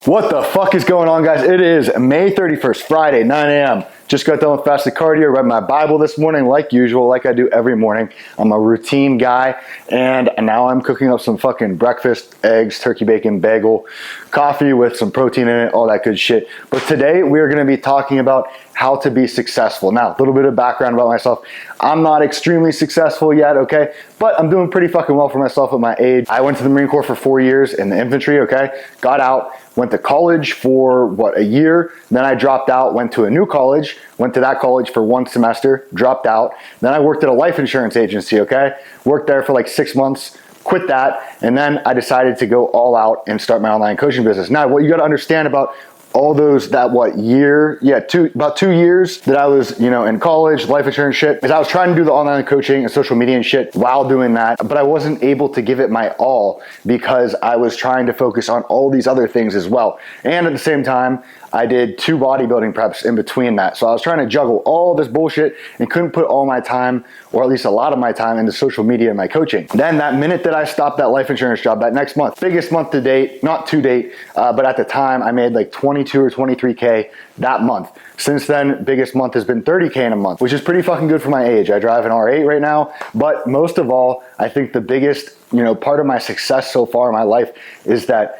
What the fuck is going on, guys? It is May 31st, Friday, 9 a.m. Just got done with fasted cardio, read my Bible this morning like usual, like I do every morning. I'm a routine guy, and now I'm cooking up some fucking breakfast, eggs, turkey bacon, bagel, coffee with some protein in it, all that good shit. But today we are going to be talking about how to be successful. Now, a little bit of background about myself. I'm not extremely successful yet, okay? But I'm doing pretty fucking well for myself at my age. I went to the Marine Corps for 4 years in the infantry, okay? Got out, went to college for, a year. Then I dropped out, went to a new college, went to that college for 1 semester, dropped out. Then I worked at a life insurance agency, okay? Worked there for like 6 months, quit that, and then I decided to go all out and start my online coaching business. Now, what you gotta understand about all those, about 2 years that I was, in college, life insurance shit, is I was trying to do the online coaching and social media and shit while doing that, but I wasn't able to give it my all because I was trying to focus on all these other things as well. And at the same time, I did 2 bodybuilding preps in between that. So I was trying to juggle all this bullshit and couldn't put all my time, or at least a lot of my time, into social media and my coaching. Then that minute that I stopped that life insurance job, that next month, biggest month to date, not to date, but at the time I made like 22 or 23K that month. Since then, biggest month has been 30K in a month, which is pretty fucking good for my age. I drive an R8 right now, but most of all, I think the biggest, part of my success so far in my life is that,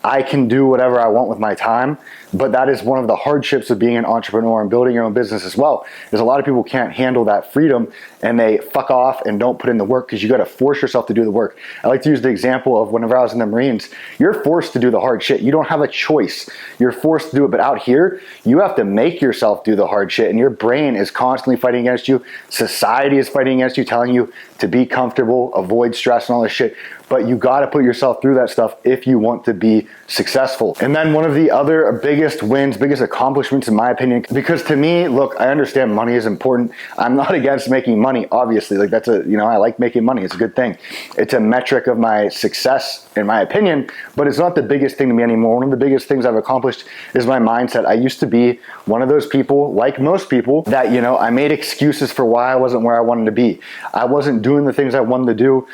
I can do whatever I want with my time, but that is one of the hardships of being an entrepreneur and building your own business as well, is a lot of people can't handle that freedom and they fuck off and don't put in the work because you got to force yourself to do the work. I like to use the example of whenever I was in the Marines, you're forced to do the hard shit. You don't have a choice. You're forced to do it, but out here, you have to make yourself do the hard shit, and your brain is constantly fighting against you. Society is fighting against you, telling you to be comfortable, avoid stress and all this shit. But you got to put yourself through that stuff if you want to be successful. And then one of the other biggest wins, biggest accomplishments in my opinion, because to me, look, I understand money is important. I'm not against making money, obviously. Like that's I like making money. It's a good thing. It's a metric of my success, in my opinion, but it's not the biggest thing to me anymore. One of the biggest things I've accomplished is my mindset. I used to be one of those people, like most people, that, I made excuses for why I wasn't where I wanted to be. I wasn't doing the things I wanted to do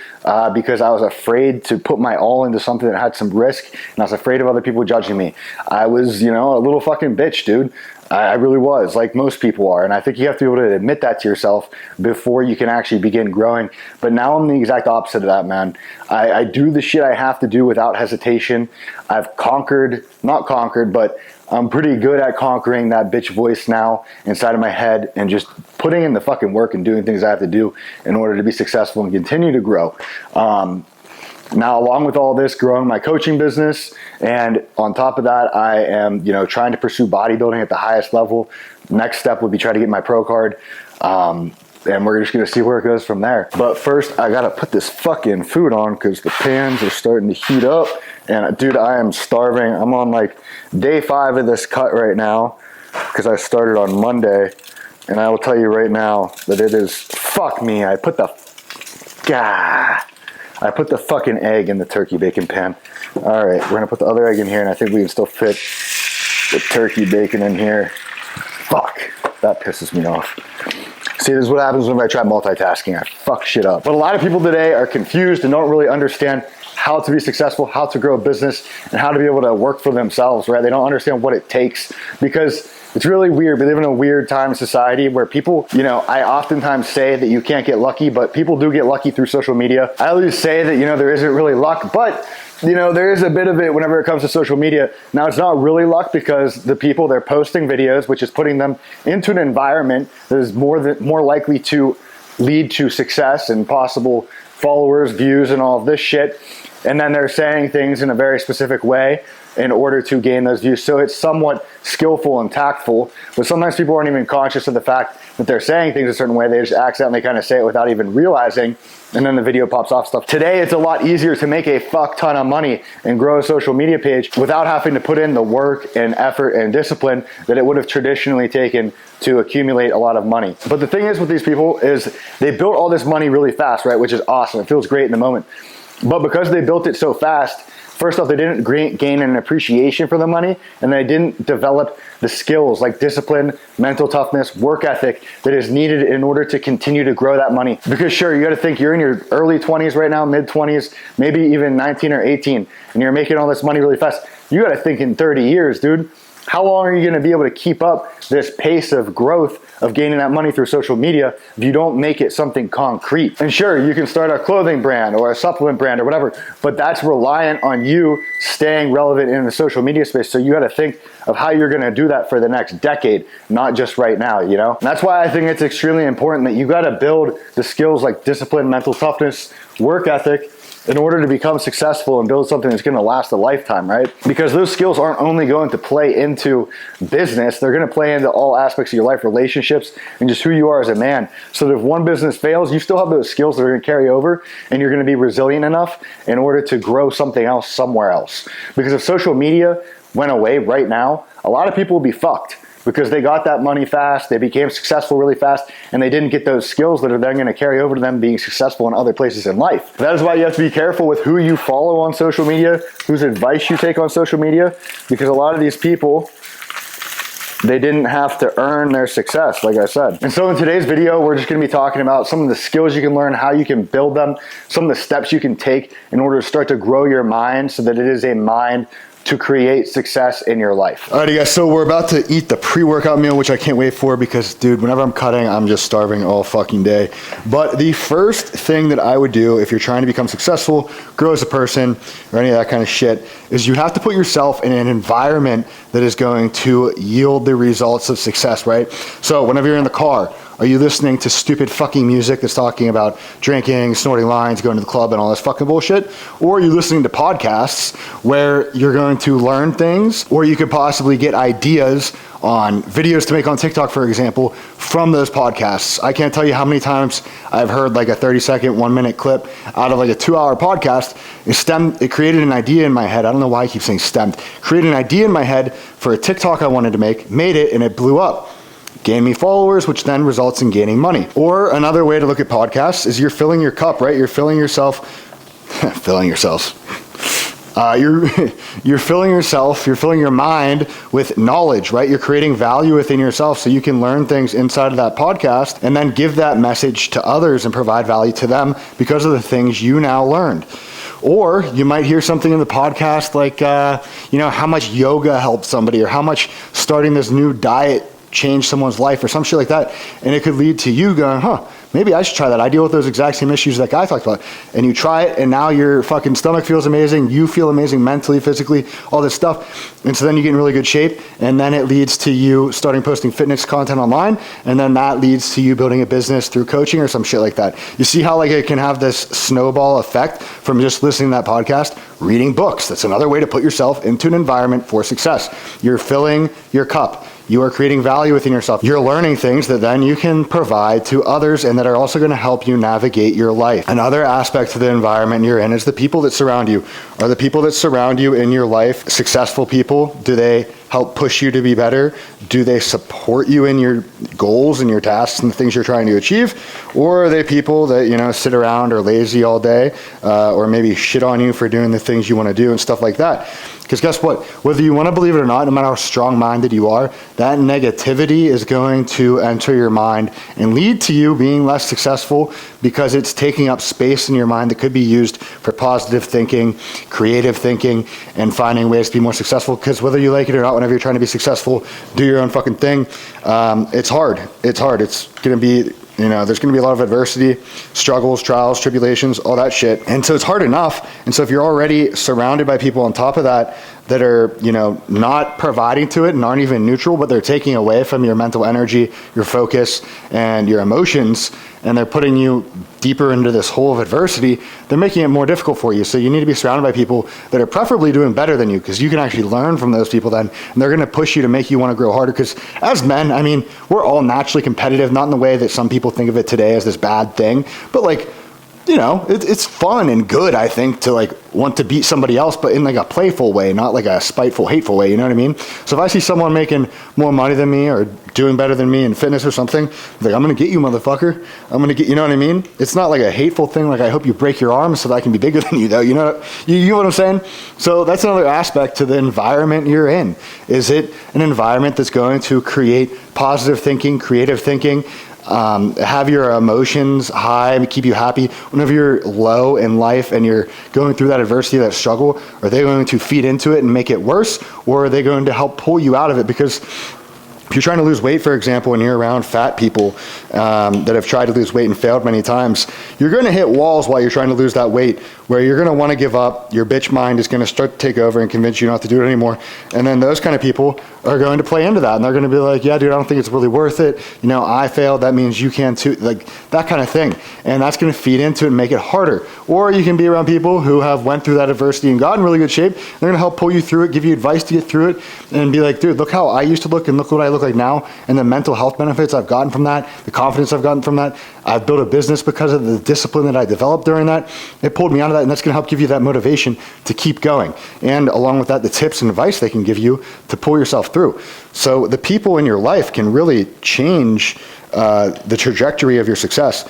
because I was afraid to put my all into something that had some risk, and I was afraid of other people judging me. I was, a little fucking bitch, dude. I really was, like most people are. And I think you have to be able to admit that to yourself before you can actually begin growing. But now I'm the exact opposite of that, man. I do the shit I have to do without hesitation. I've not conquered, but I'm pretty good at conquering that bitch voice now inside of my head and just putting in the fucking work and doing things I have to do in order to be successful and continue to grow. Now, along with all this, growing my coaching business, and on top of that, I am, trying to pursue bodybuilding at the highest level. Next step would be try to get my pro card, and we're just gonna see where it goes from there. But first, I gotta put this fucking food on because the pans are starting to heat up, and dude, I am starving. I'm on like day 5 of this cut right now because I started on Monday, and I will tell you right now that it is, fuck me, I put the fucking egg in the turkey bacon pan. All right, we're gonna put the other egg in here, and I think we can still fit the turkey bacon in here. Fuck, that pisses me off. See, this is what happens whenever I try multitasking. I fuck shit up. But a lot of people today are confused and don't really understand how to be successful, how to grow a business, and how to be able to work for themselves, right? They don't understand what it takes, because it's really weird. We live in a weird time in society where people, I oftentimes say that you can't get lucky, but people do get lucky through social media. I always say that, there isn't really luck, but there is a bit of it whenever it comes to social media. Now, it's not really luck because the people, they're posting videos, which is putting them into an environment that is more likely to lead to success and possible followers, views, and all of this shit. And then they're saying things in a very specific way in order to gain those views. So it's somewhat skillful and tactful, but sometimes people aren't even conscious of the fact that they're saying things a certain way. They just accidentally kind of say it without even realizing, and then the video pops off stuff. Today, it's a lot easier to make a fuck ton of money and grow a social media page without having to put in the work and effort and discipline that it would have traditionally taken to accumulate a lot of money. But the thing is with these people is they built all this money really fast, right? Which is awesome. It feels great in the moment. But because they built it so fast, first off, they didn't gain an appreciation for the money, and they didn't develop the skills like discipline, mental toughness, work ethic that is needed in order to continue to grow that money. Because sure, you got to think you're in your early 20s right now, mid 20s, maybe even 19 or 18, and you're making all this money really fast. you got to think in 30 years, dude. How long are you going to be able to keep up this pace of growth of gaining that money through social media if you don't make it something concrete? And sure, you can start a clothing brand or a supplement brand or whatever, but that's reliant on you staying relevant in the social media space. So you got to think of how you're going to do that for the next decade, not just right now, you know? And that's why I think it's extremely important that you got to build the skills like discipline, mental toughness, work ethic, in order to become successful and build something that's going to last a lifetime, right? Because those skills aren't only going to play into business, they're going to play into all aspects of your life, relationships, and just who you are as a man. So that if one business fails, you still have those skills that are going to carry over, and you're going to be resilient enough in order to grow something else somewhere else. Because if social media went away right now, a lot of people would be fucked, because they got that money fast, they became successful really fast, and they didn't get those skills that are then going to carry over to them being successful in other places in life. That is why you have to be careful with who you follow on social media, whose advice you take on social media, because a lot of these people, they didn't have to earn their success, like I said. And so in today's video, we're just going to be talking about some of the skills you can learn, how you can build them, some of the steps you can take in order to start to grow your mind so that it is a mind to create success in your life. Alrighty guys, so we're about to eat the pre-workout meal, which I can't wait for because, dude, whenever I'm cutting, I'm just starving all fucking day. But the first thing that I would do if you're trying to become successful, grow as a person, or any of that kind of shit, is you have to put yourself in an environment that is going to yield the results of success, right? So whenever you're in the car, are you listening to stupid fucking music that's talking about drinking, snorting lines, going to the club, and all this fucking bullshit? Or are you listening to podcasts where you're going to learn things, or you could possibly get ideas on videos to make on TikTok, for example, from those podcasts? I can't tell you how many times I've heard like a 30-second, 1-minute clip out of like a 2-hour podcast. It created an idea in my head. I don't know why I keep saying stemmed. Created an idea in my head for a TikTok I wanted to make, made it, and it blew up. Gain me followers, which then results in gaining money. Or another way to look at podcasts is you're filling your cup, right? You're filling yourself, you're filling yourself, you're filling your mind with knowledge, right? You're creating value within yourself so you can learn things inside of that podcast and then give that message to others and provide value to them because of the things you now learned. Or you might hear something in the podcast like, how much yoga helped somebody, or how much starting this new diet change someone's life, or some shit like that, and it could lead to you going, maybe I should try that. I deal with those exact same issues that guy talked about. And you try it, and now your fucking stomach feels amazing, you feel amazing mentally, physically, all this stuff. And so then you get in really good shape, and then it leads to you starting posting fitness content online, and then that leads to you building a business through coaching or some shit like that. You see how like it can have this snowball effect from just listening to that podcast? Reading books. That's another way to put yourself into an environment for success. You're filling your cup. You are creating value within yourself. You're learning things that then you can provide to others and that are also going to help you navigate your life. Another aspect to the environment you're in is the people that surround you. Are the people that surround you in your life successful people? Do they help push you to be better? Do they support you in your goals and your tasks and the things you're trying to achieve? Or are they people that, sit around or lazy all day, or maybe shit on you for doing the things you want to do and stuff like that? Because guess what? Whether you want to believe it or not, no matter how strong-minded you are, that negativity is going to enter your mind and lead to you being less successful because it's taking up space in your mind that could be used for positive thinking, creative thinking, and finding ways to be more successful. Because whether you like it or not, whenever you're trying to be successful, do your own fucking thing, it's hard. It's hard. It's going to be... there's going to be a lot of adversity, struggles, trials, tribulations, all that shit. And so it's hard enough. And so if you're already surrounded by people on top of that are, not providing to it and aren't even neutral, but they're taking away from your mental energy, your focus, and your emotions, and they're putting you deeper into this hole of adversity, they're making it more difficult for you. So you need to be surrounded by people that are preferably doing better than you, because you can actually learn from those people then, and they're going to push you to make you want to grow harder. Because as men, we're all naturally competitive, not in the way that some people think of it today as this bad thing, but it's fun and good, I think, to want to beat somebody else, but in a playful way, not like a spiteful, hateful way, you know what I mean? So if I see someone making more money than me or doing better than me in fitness or something, I'm going to get you, motherfucker. I'm going to get, you know what I mean? It's not like a hateful thing, like I hope you break your arm so that I can be bigger than you, though. You know what I'm saying? So that's another aspect to the environment you're in. Is it an environment that's going to create positive thinking, creative thinking, have your emotions high, keep you happy. Whenever you're low in life and you're going through that adversity, that struggle, are they going to feed into it and make it worse, or are they going to help pull you out of it? Because if you're trying to lose weight, for example, and you're around fat people that have tried to lose weight and failed many times, you're going to hit walls while you're trying to lose that weight, where you're going to want to give up. Your bitch mind is going to start to take over and convince you not to do it anymore. And then those kind of people are going to play into that, and they're going to be like, yeah, dude, I don't think it's really worth it. You know, I failed, that means you can too, like that kind of thing. And that's going to feed into it and make it harder. Or you can be around people who have went through that adversity and gotten in really good shape. They're going to help pull you through it, give you advice to get through it, and be like, dude, look how I used to look and look what I look like now, and the mental health benefits I've gotten from that, the confidence I've gotten from that. I've built a business because of the discipline that I developed during that. It pulled me out of that, and that's going to help give you that motivation to keep going. And along with that, the tips and advice they can give you to pull yourself through. So the people in your life can really change the trajectory of your success.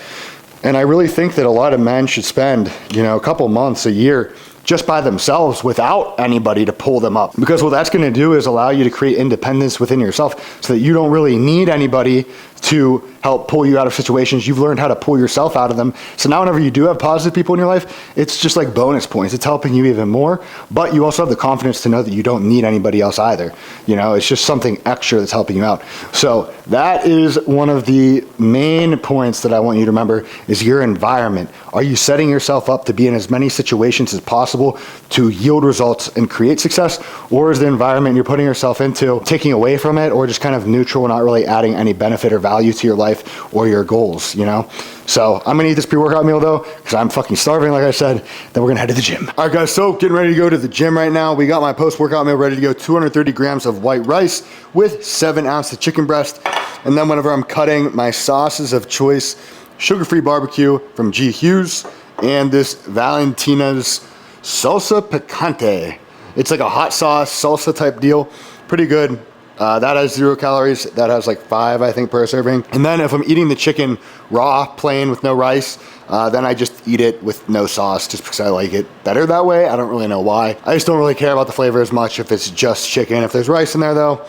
And I really think that a lot of men should spend, you know, a couple months, a year, just by themselves without anybody to pull them up. Because what that's gonna do is allow you to create independence within yourself so that you don't really need anybody to help pull you out of situations. You've learned how to pull yourself out of them. So now whenever you do have positive people in your life, it's just like bonus points. It's helping you even more, but you also have the confidence to know that you don't need anybody else either. You know, it's just something extra that's helping you out. So that is one of the main points that I want you to remember is your environment. Are you setting yourself up to be in as many situations as possible to yield results and create success? Or is the environment you're putting yourself into taking away from it, or just kind of neutral, not really adding any benefit or value to your life or your goals, you know? So I'm gonna eat this pre-workout meal though, because I'm fucking starving, like I said. Then we're gonna head to the gym. All right guys, so getting ready to go to the gym right now. We got my post-workout meal ready to go, 230 grams of white rice with 7 ounces of chicken breast. And then whenever I'm cutting my sauces of choice, sugar-free barbecue from G. Hughes, and this Valentina's salsa picante. It's like a hot sauce, salsa type deal. Pretty good. That has 0 calories. That has like 5, I think, per serving. And then if I'm eating the chicken raw, plain with no rice, then I just eat it with no sauce just because I like it better that way. I don't really know why. I just don't really care about the flavor as much if it's just chicken. If there's rice in there though,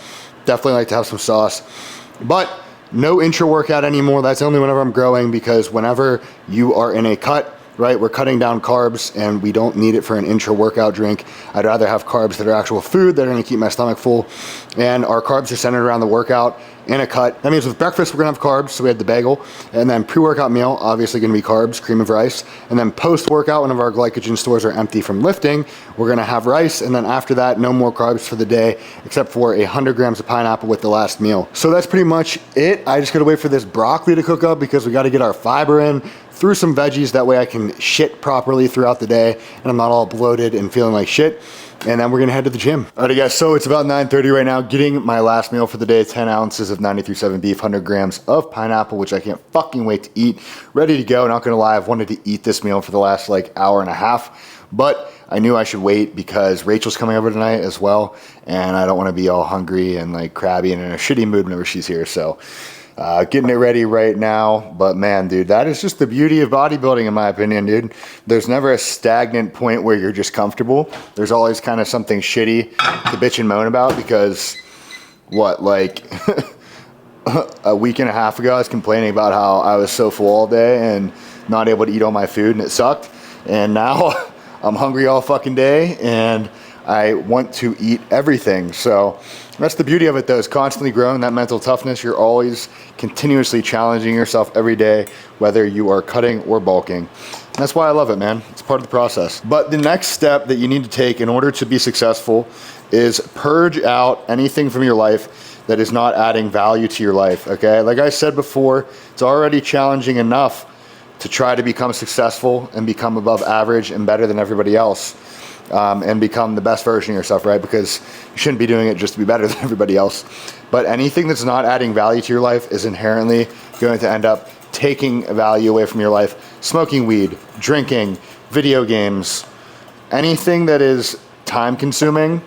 definitely like to have some sauce. But no intra workout anymore. That's only whenever I'm growing, because whenever you are in a cut, right, we're cutting down carbs and we don't need it for an intra workout drink. I'd rather have carbs that are actual food that are gonna keep my stomach full. And our carbs are centered around the workout and a cut. That means with breakfast, we're gonna have carbs, so we had the bagel. And then pre-workout meal, obviously gonna be carbs, cream of rice. And then post-workout, whenever our glycogen stores are empty from lifting, we're gonna have rice. And then after that, no more carbs for the day, except for 100 grams of pineapple with the last meal. So that's pretty much it. I just gotta wait for this broccoli to cook up because we gotta get our fiber in, through some veggies, that way I can shit properly throughout the day and I'm not all bloated and feeling like shit. And then we're gonna head to the gym. All right guys, so it's about 9:30 right now, getting my last meal for the day, 10 ounces of 93.7 beef, 100 grams of pineapple, which I can't fucking wait to eat. Ready to go, not gonna lie, I've wanted to eat this meal for the last like hour and a half, but I knew I should wait because Rachel's coming over tonight as well, and I don't wanna be all hungry and like crabby and in a shitty mood whenever she's here, so. Getting it ready right now, but man, dude, that is just the beauty of bodybuilding in my opinion, dude. There's never a stagnant point where you're just comfortable. There's always kind of something shitty to bitch and moan about because, what, like a week and a half ago I was complaining about how I was so full all day and not able to eat all my food and it sucked. And now I'm hungry all fucking day and I want to eat everything. So that's the beauty of it though, is constantly growing that mental toughness. You're always continuously challenging yourself every day, whether you are cutting or bulking. And that's why I love it, man. It's part of the process. But the next step that you need to take in order to be successful is purge out anything from your life that is not adding value to your life, okay? Like I said before, it's already challenging enough to try to become successful and become above average and better than everybody else. And become the best version of yourself, right? Because you shouldn't be doing it just to be better than everybody else. But anything that's not adding value to your life is inherently going to end up taking value away from your life. Smoking weed, drinking, video games, anything that is time consuming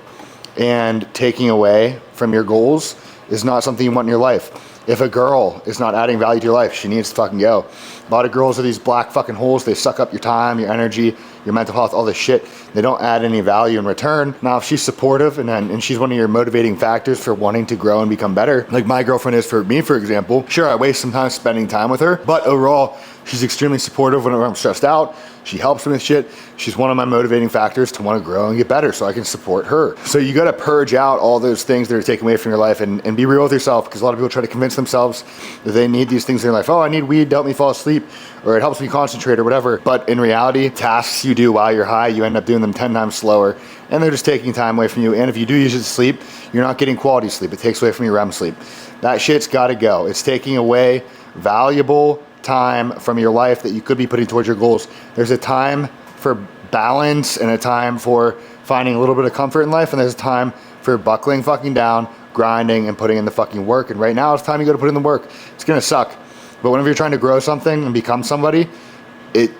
and taking away from your goals is not something you want in your life. If a girl is not adding value to your life, she needs to fucking go. A lot of girls are these black fucking holes. They suck up your time, your energy, your mental health, all this shit. They don't add any value in return. Now, if she's supportive and she's one of your motivating factors for wanting to grow and become better, like my girlfriend is for me, for example, sure, I waste some time spending time with her, but overall, she's extremely supportive whenever I'm stressed out. She helps me with shit. She's one of my motivating factors to want to grow and get better so I can support her. So you got to purge out all those things that are taken away from your life and be real with yourself, because a lot of people try to convince themselves that they need these things in their life. Oh, I need weed to help me fall asleep, or it helps me concentrate or whatever. But in reality, tasks you do while you're high, you end up doing them 10 times slower, and they're just taking time away from you. And if you do use it to sleep, you're not getting quality sleep. It takes away from your REM sleep. That shit's got to go. It's taking away valuable time from your life that you could be putting towards your goals. There's a time for balance and a time for finding a little bit of comfort in life, and there's a time for buckling fucking down, grinding, and putting in the fucking work. And right now it's time you got to put in the work. It's gonna suck, but whenever you're trying to grow something and become somebody,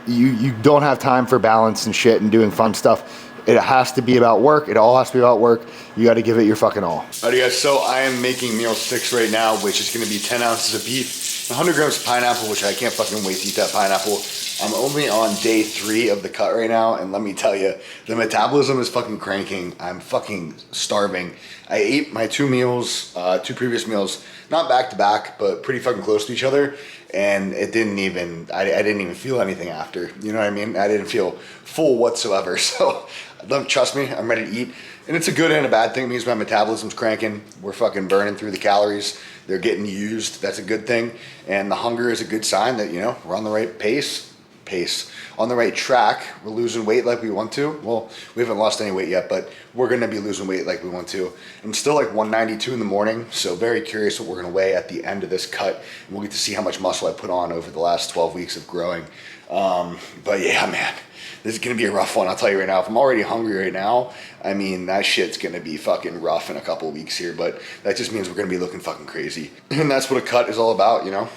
you don't have time for balance and shit and doing fun stuff. It has to be about work. It all has to be about work. You got to give it your fucking all. Alright guys, so I am making meal 6 right now, which is going to be 10 ounces of beef, 100 grams of pineapple, which I can't fucking wait to eat that pineapple. I'm only on day 3 of the cut right now, and let me tell you, the metabolism is fucking cranking. I'm fucking starving. I ate my 2 meals, 2 previous meals, not back to back, but pretty fucking close to each other, and it didn't even, I didn't even feel anything after. You know what I mean? I didn't feel full whatsoever. So trust me, I'm ready to eat. And it's a good and a bad thing. It means my metabolism's cranking. We're fucking burning through the calories. They're getting used. That's a good thing. And the hunger is a good sign that, you know, we're on the right pace, on the right track. We're losing weight like we want to. Well, we haven't lost any weight yet, but we're going to be losing weight like we want to. I'm still like 192 in the morning, so very curious what we're going to weigh at the end of this cut. And we'll get to see how much muscle I put on over the last 12 weeks of growing. But yeah, man, this is going to be a rough one. I'll tell you right now, if I'm already hungry right now, I mean, that shit's going to be fucking rough in a couple of weeks here, but that just means we're going to be looking fucking crazy. And that's what a cut is all about, you know?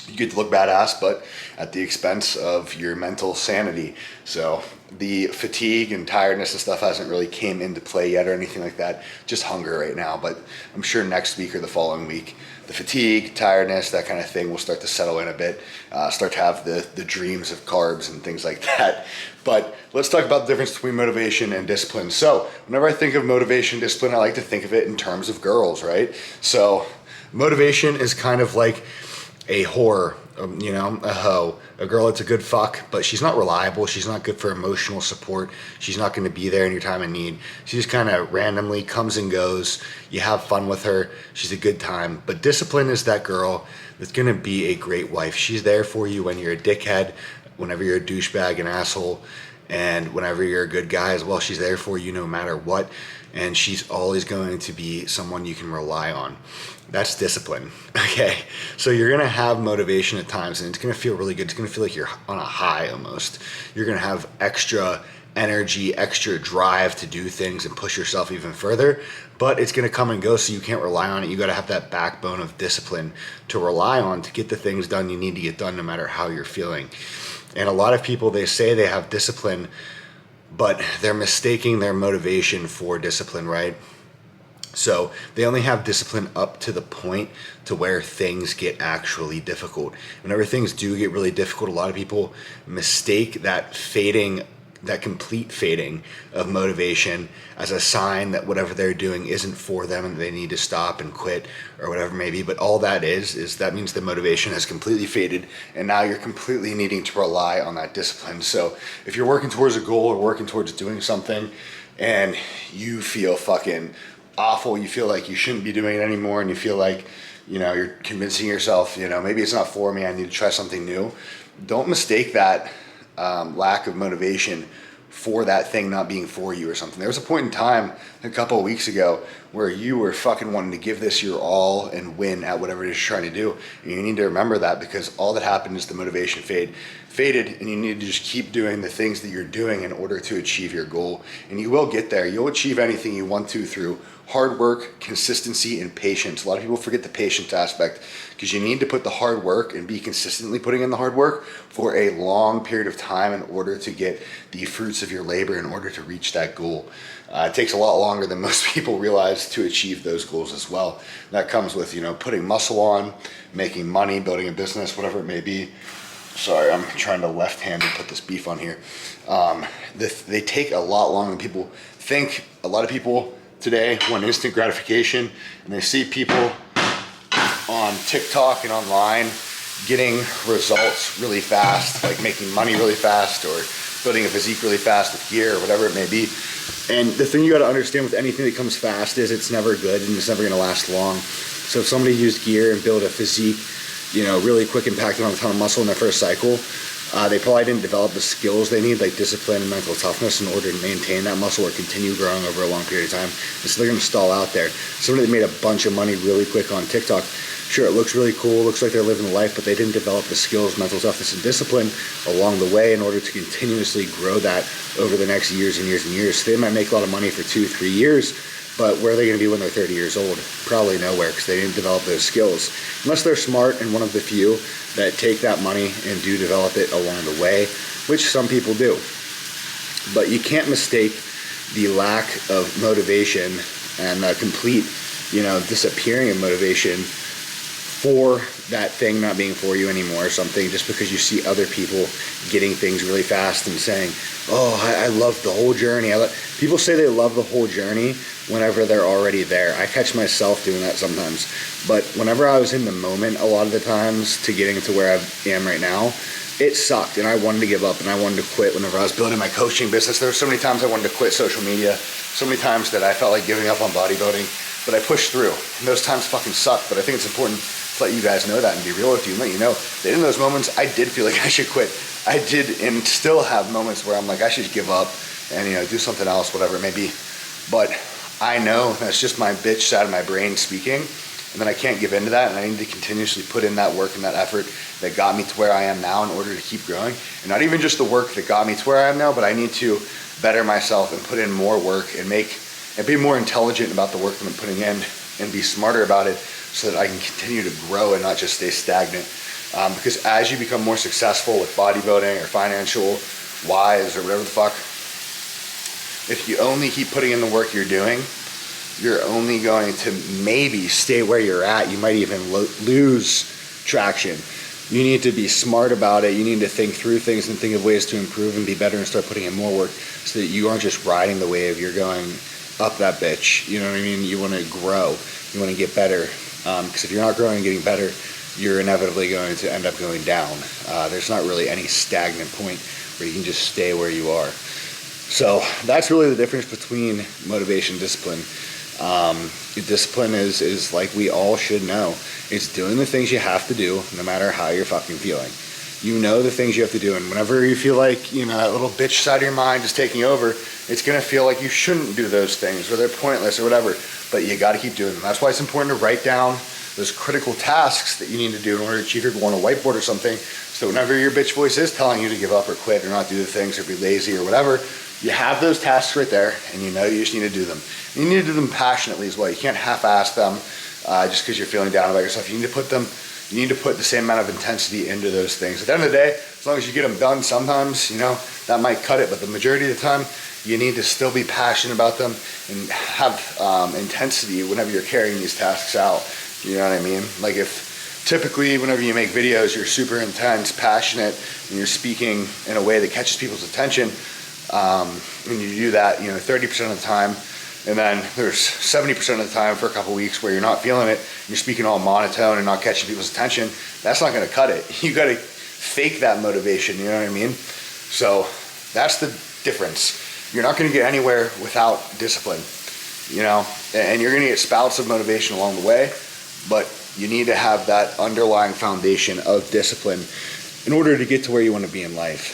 You get to look badass, but at the expense of your mental sanity. So the fatigue and tiredness and stuff hasn't really came into play yet or anything like that. Just hunger right now, but I'm sure next week or the following week, the fatigue, tiredness, that kind of thing will start to settle in a bit, start to have the dreams of carbs and things like that. But let's talk about the difference between motivation and discipline. So whenever I think of motivation, discipline, I like to think of it in terms of girls, right? So motivation is kind of like a whore, you know, a hoe, a girl that's a good fuck, but she's not reliable. She's not good for emotional support. She's not going to be there in your time of need. She just kind of randomly comes and goes. You have fun with her. She's a good time. But discipline is that girl that's going to be a great wife. She's there for you when you're a dickhead, whenever you're a douchebag and asshole, and whenever you're a good guy as well. She's there for you no matter what, and she's always going to be someone you can rely on. That's discipline, okay? So you're gonna have motivation at times, and it's gonna feel really good. It's gonna feel like you're on a high almost. You're gonna have extra energy, extra drive to do things and push yourself even further, but it's gonna come and go, so you can't rely on it. You gotta have that backbone of discipline to rely on to get the things done you need to get done no matter how you're feeling. And a lot of people, they say they have discipline, but they're mistaking their motivation for discipline, right? So they only have discipline up to the point to where things get actually difficult. Whenever things do get really difficult, a lot of people mistake that fading, that complete fading of motivation as a sign that whatever they're doing isn't for them and they need to stop and quit or whatever it may be. But all that is that means the motivation has completely faded, and now you're completely needing to rely on that discipline. So if you're working towards a goal or working towards doing something and you feel fucking awful, you feel like you shouldn't be doing it anymore, and you feel like, you know, you're convincing yourself, you know, maybe it's not for me, I need to try something new. Don't mistake that lack of motivation for that thing not being for you or something. There was a point in time a couple of weeks ago where you were fucking wanting to give this your all and win at whatever it is you're trying to do. And you need to remember that, because all that happened is the motivation faded, and you need to just keep doing the things that you're doing in order to achieve your goal. And you will get there. You'll achieve anything you want to through hard work, consistency, and patience. A lot of people forget the patience aspect, because you need to put the hard work and be consistently putting in the hard work for a long period of time in order to get the fruits of your labor, in order to reach that goal. It takes a lot longer than most people realize to achieve those goals as well. That comes with, you know, putting muscle on, making money, building a business, whatever it may be. Sorry, I'm trying to left-handed put this beef on here. They take a lot longer than people think. A lot of people today want instant gratification, and they see people on TikTok and online getting results really fast, like making money really fast or building a physique really fast with gear or whatever it may be. And the thing you gotta understand with anything that comes fast is it's never good and it's never gonna last long. So if somebody used gear and built a physique, you know, really quick and packed on a ton of muscle in their first cycle, they probably didn't develop the skills they need, like discipline and mental toughness, in order to maintain that muscle or continue growing over a long period of time. And so they're gonna stall out there. Somebody that made a bunch of money really quick on TikTok, sure, it looks really cool, looks like they're living the life, but they didn't develop the skills, mental toughness, and discipline along the way in order to continuously grow that over the next years and years and years. So they might make a lot of money for 2-3 years, but where are they gonna be when they're 30 years old? Probably nowhere, because they didn't develop those skills. Unless they're smart and one of the few that take that money and do develop it along the way, which some people do. But you can't mistake the lack of motivation and the complete, disappearing of motivation for that thing not being for you anymore or something, just because you see other people getting things really fast and saying, oh, I love the whole journey. People say they love the whole journey whenever they're already there. I catch myself doing that sometimes. But whenever I was in the moment, a lot of the times to getting to where I am right now, it sucked and I wanted to give up and I wanted to quit. Whenever I was building my coaching business, there were so many times I wanted to quit social media, so many times that I felt like giving up on bodybuilding, but I pushed through. And those times fucking sucked, but I think it's important to let you guys know that and be real with you and let you know that in those moments I did feel like I should quit. I did, and still have moments where I'm like, I should give up and do something else, whatever it may be. But I know that's just my bitch side of my brain speaking, and then I can't give into that, and I need to continuously put in that work and that effort that got me to where I am now in order to keep growing. And not even just the work that got me to where I am now, but I need to better myself and put in more work and be more intelligent about the work that I'm putting in and be smarter about it so that I can continue to grow and not just stay stagnant. Because as you become more successful with bodybuilding or financial wise or whatever the fuck, if you only keep putting in the work you're doing, you're only going to maybe stay where you're at. You might even lose traction. You need to be smart about it. You need to think through things and think of ways to improve and be better and start putting in more work so that you aren't just riding the wave. You're going up that bitch. You know what I mean? You want to grow. You want to get better. Because if you're not growing and getting better, you're inevitably going to end up going down. There's not really any stagnant point where you can just stay where you are. So that's really the difference between motivation and discipline. Discipline is like we all should know. It's doing the things you have to do no matter how you're fucking feeling. You know the things you have to do, and whenever you feel like, that little bitch side of your mind is taking over, it's gonna feel like you shouldn't do those things or they're pointless or whatever, but you gotta keep doing them. That's why it's important to write down those critical tasks that you need to do in order to achieve your goal on a whiteboard or something, so whenever your bitch voice is telling you to give up or quit or not do the things or be lazy or whatever, you have those tasks right there and you just need to do them. And you need to do them passionately as well. You can't half-ass them just because you're feeling down about yourself. You need to put the same amount of intensity into those things. At the end of the day, as long as you get them done, sometimes, that might cut it, but the majority of the time, you need to still be passionate about them and have intensity whenever you're carrying these tasks out. You know what I mean? Like if typically whenever you make videos, you're super intense, passionate, and you're speaking in a way that catches people's attention, and you do that, 30% of the time, and then there's 70% of the time for a couple weeks where you're not feeling it, you're speaking all monotone and not catching people's attention, that's not gonna cut it. You gotta fake that motivation, you know what I mean? So that's the difference. You're not gonna get anywhere without discipline, and you're gonna get spouts of motivation along the way, but you need to have that underlying foundation of discipline in order to get to where you wanna be in life.